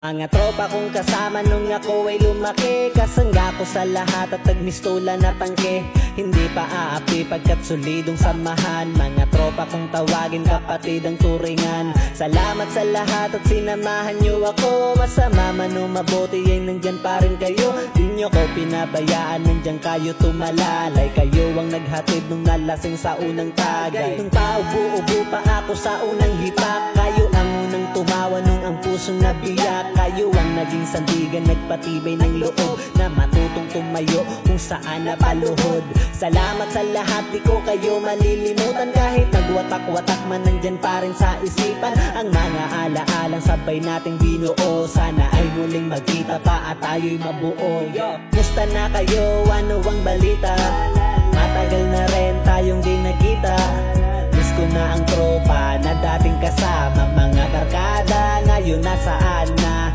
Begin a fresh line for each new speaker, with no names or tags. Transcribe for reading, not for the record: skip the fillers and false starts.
Mga tropa kong kasama nung ako ay lumaki, kasangga ko sa lahat at nagmistola na tangke. Hindi pa aapi pagkat solidong samahan. Mga tropa kong tawagin kapatid ang turingan. Salamat sa lahat at sinamahan nyo ako. Masama man o mabuti ay nandyan pa rin kayo. Di nyo ko pinabayaan, nandyan kayo tumalalay. Kayo ang naghatid nung nalasing sa unang tagay. Nung paubo-ubo pa ako sa unang hipak, kayo ang unang tumawa nung ang puso nabiyak. Kayo ang naging sandigan, nagpatibay ng loob na matutong tumayo kung saan napaluhod. Salamat sa lahat, di ko kayo malilimutan. Kahit nagwatak-watak man, nandyan pa rin sa isipan ang mga alaalang sabay nating binuo. Sana ay muling magkita pa at tayo'y mabuo. Musta na kayo? Ano ang balita? Matagal na rin tayong di nagkita. Miss ko na ang tropa na dating kasama. Mga barkada ngayon nasaan na?